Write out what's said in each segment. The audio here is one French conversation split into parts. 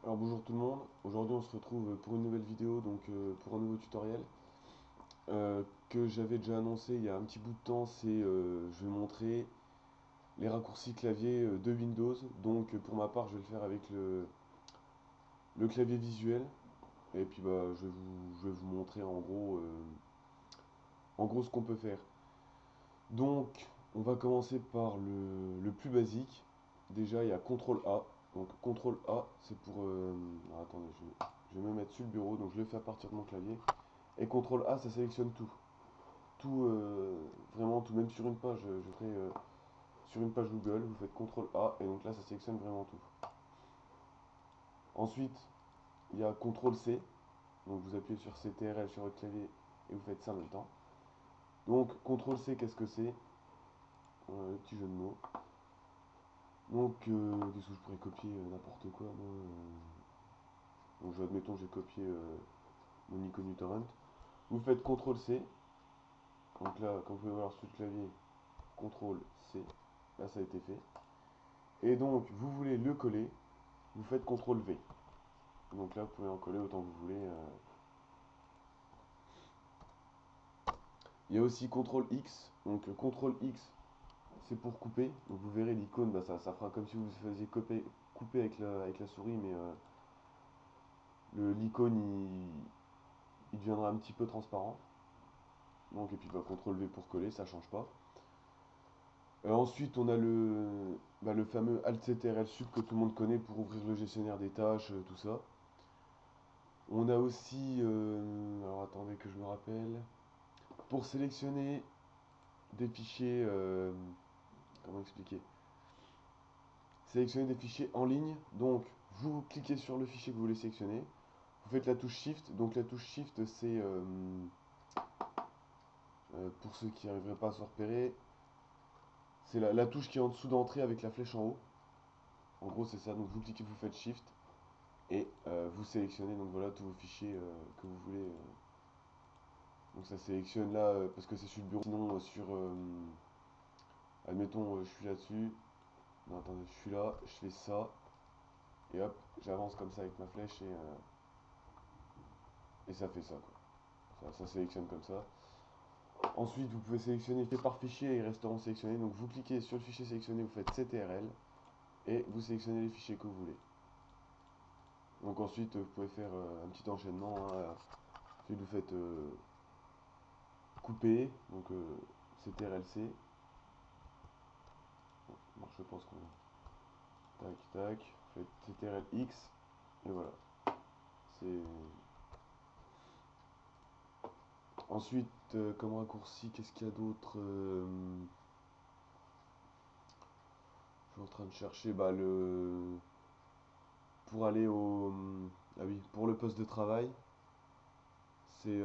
Alors bonjour tout le monde, aujourd'hui on se retrouve pour une nouvelle vidéo, donc pour un nouveau tutoriel que j'avais déjà annoncé il y a un petit bout de temps. Je vais montrer les raccourcis clavier de Windows. Donc pour ma part je vais le faire avec le clavier visuel et puis bah, je vais vous montrer en gros ce qu'on peut faire. Donc on va commencer par le plus basique. Déjà il y a CTRL A. Donc CTRL A c'est pour... alors, attendez, je vais me mettre sur le bureau, donc je le fais à partir de mon clavier. Et CTRL A ça sélectionne tout. Tout, vraiment tout, même sur une page, je ferai sur une page Google, vous faites CTRL A et donc là ça sélectionne vraiment tout. Ensuite il y a CTRL C, donc vous appuyez sur CTRL sur votre clavier et vous faites ça en même temps. Donc CTRL C, qu'est-ce que c'est? Le petit jeu de mots. Donc, qu'est-ce que je pourrais copier? N'importe quoi, moi. Donc, admettons, j'ai copié mon icône uTorrent. Vous faites CTRL C. Donc là, comme vous pouvez voir sur le clavier, CTRL C. Là, ça a été fait. Et donc, vous voulez le coller. Vous faites CTRL V. Donc là, vous pouvez en coller autant que vous voulez. Il y a aussi CTRL X. Donc, CTRL X, c'est pour couper. Donc, vous verrez l'icône, bah, ça fera comme si vous faisiez couper avec la souris, mais l'icône il deviendra un petit peu transparent. Donc, et puis bah, CTRL V pour coller, ça change pas. Ensuite, on a le fameux Alt CTRL Sub que tout le monde connaît pour ouvrir le gestionnaire des tâches, tout ça. On a aussi, alors attendez que je me rappelle, pour sélectionner des fichiers, comment expliquer? Sélectionner des fichiers en ligne. Donc, vous cliquez sur le fichier que vous voulez sélectionner. Vous faites la touche Shift. Donc, la touche Shift, c'est pour ceux qui n'arriveraient pas à se repérer, c'est la touche qui est en dessous d'entrée avec la flèche en haut. En gros, c'est ça. Donc, vous cliquez, vous faites Shift et vous sélectionnez. Donc, voilà tous vos fichiers que vous voulez. Donc, ça sélectionne là parce que c'est sur le bureau. Sinon, admettons, je suis là-dessus. Non, attendez, je suis là, je fais ça. Et hop, j'avance comme ça avec ma flèche et ça fait ça, quoi. Ça sélectionne comme ça. Ensuite, vous pouvez sélectionner fait par fichier et ils resteront sélectionnés. Donc vous cliquez sur le fichier sélectionné, vous faites CTRL et vous sélectionnez les fichiers que vous voulez. Donc ensuite, vous pouvez faire un petit enchaînement, hein. Ensuite, vous faites couper, donc CTRL-C. Bon, je pense qu'on... Tac, tac. Vous faites CTRL-X et voilà. C'est... Ensuite, comme raccourci, qu'est-ce qu'il y a d'autre? Je suis en train de chercher bah, pour aller au... Ah oui, pour le poste de travail, c'est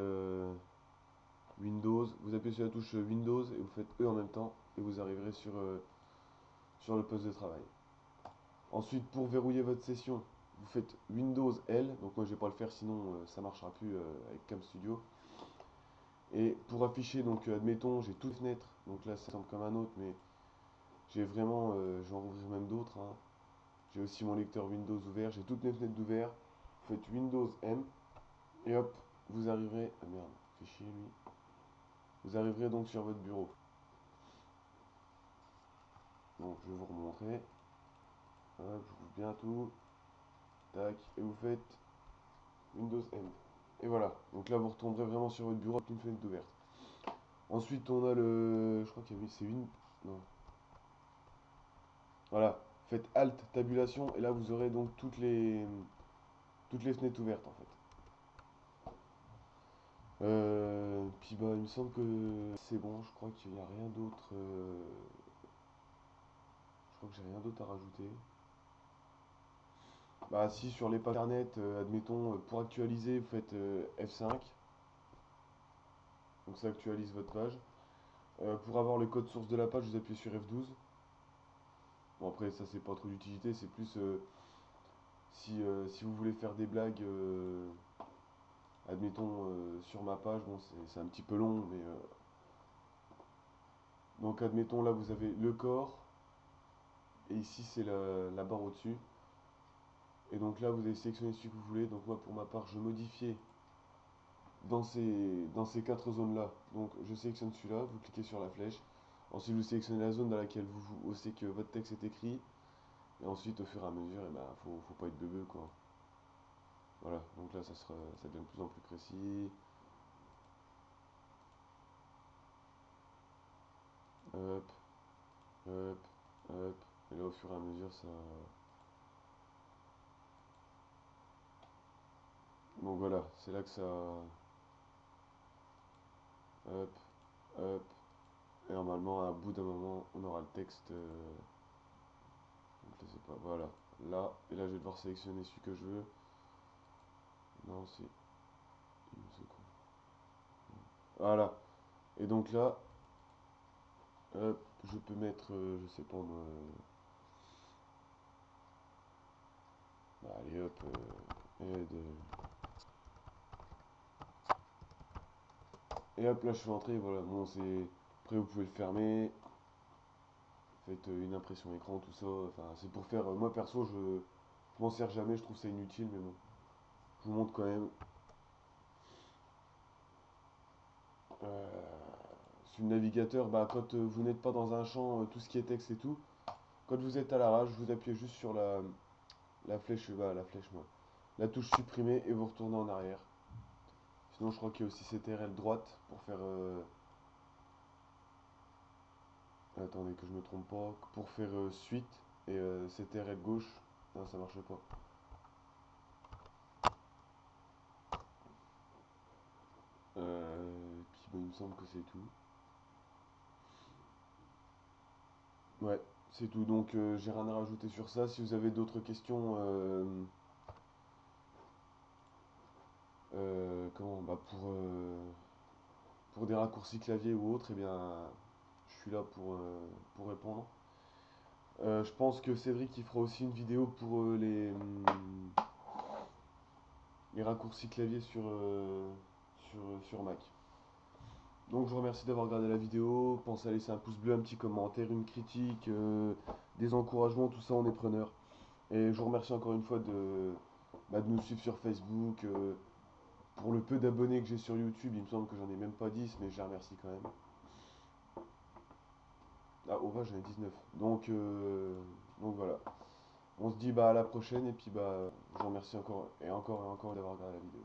Windows. Vous appuyez sur la touche Windows et vous faites E en même temps et vous arriverez sur le poste de travail. Ensuite, pour verrouiller votre session, vous faites Windows L. Donc moi je vais pas le faire sinon ça marchera plus avec Cam Studio. Et pour afficher, donc admettons j'ai toutes les fenêtres. Donc là ça semble comme un autre, mais j'ai vraiment, je vais en rouvrir même d'autres, hein. J'ai aussi mon lecteur Windows ouvert, j'ai toutes mes fenêtres d'ouvert. Vous faites Windows M et hop, vous arriverez. Ah merde, fait chier lui. Vous arriverez donc sur votre bureau. Donc je vais vous remontrer. Hop, je rouvre bien tout. Tac, et vous faites Windows M. Et voilà, donc là vous retomberez vraiment sur votre bureau avec une fenêtre ouverte. Ensuite on a le... Je crois qu'il y avait... C'est une... Non. Voilà, faites Alt, tabulation, et là vous aurez donc toutes les fenêtres ouvertes en fait. Puis bah il me semble que c'est bon, je crois qu'il n'y a rien d'autre. Je crois que j'ai rien d'autre à rajouter. Bah si sur les pages internet, admettons, pour actualiser, vous faites F5. Donc ça actualise votre page. Pour avoir le code source de la page, vous appuyez sur F12. Bon après ça c'est pas trop d'utilité, c'est plus si vous voulez faire des blagues, admettons sur ma page, bon c'est un petit peu long, mais donc admettons là vous avez le corps, et ici c'est la barre au-dessus. Et donc là, vous allez sélectionner celui que vous voulez. Donc moi, pour ma part, je modifiais dans ces quatre zones-là. Donc je sélectionne celui-là, vous cliquez sur la flèche. Ensuite, vous sélectionnez la zone dans laquelle vous savez que votre texte est écrit. Et ensuite, au fur et à mesure, eh ben, faut pas être bebeux, quoi. Voilà, donc là, ça devient de plus en plus précis. Hop, hop, hop. Et là, au fur et à mesure, ça... Donc voilà, c'est là que ça... Hop, hop. Et normalement, à bout d'un moment, on aura le texte... je sais pas, voilà. Là, et là, je vais devoir sélectionner celui que je veux. Non, c'est... une seconde. Voilà. Et donc là, hop, je peux mettre, je sais pas moi... bah, allez hop, aide. Et hop, là je suis entré, voilà, bon c'est... Après vous pouvez le fermer, faites une impression écran, tout ça, enfin c'est pour faire... moi perso, je m'en sers jamais, je trouve ça inutile, mais bon, je vous montre quand même. Sur le navigateur, bah quand vous n'êtes pas dans un champ, tout ce qui est texte et tout, quand vous êtes à l'arrache, vous appuyez juste sur la flèche, bah la flèche moi, la touche supprimer et vous retournez en arrière. Sinon je crois qu'il y a aussi CTRL droite pour faire... attendez que je me trompe pas. Pour faire suite et CTRL gauche. Non, ça marche pas. Puis bah, il me semble que c'est tout. Ouais, c'est tout. Donc j'ai rien à rajouter sur ça. Si vous avez d'autres questions, comment, bah pour des raccourcis clavier ou autre, eh bien, je suis là pour répondre. Je pense que Cédric il fera aussi une vidéo pour les raccourcis clavier sur Mac. Donc je vous remercie d'avoir regardé la vidéo. Pensez à laisser un pouce bleu, un petit commentaire, une critique, des encouragements, tout ça on est preneur. Et je vous remercie encore une fois de nous suivre sur Facebook. Pour le peu d'abonnés que j'ai sur YouTube, il me semble que j'en ai même pas 10, mais je les remercie quand même. Ah, au va, j'en ai 19. Donc voilà. On se dit bah à la prochaine et puis bah je vous remercie encore et encore d'avoir regardé la vidéo.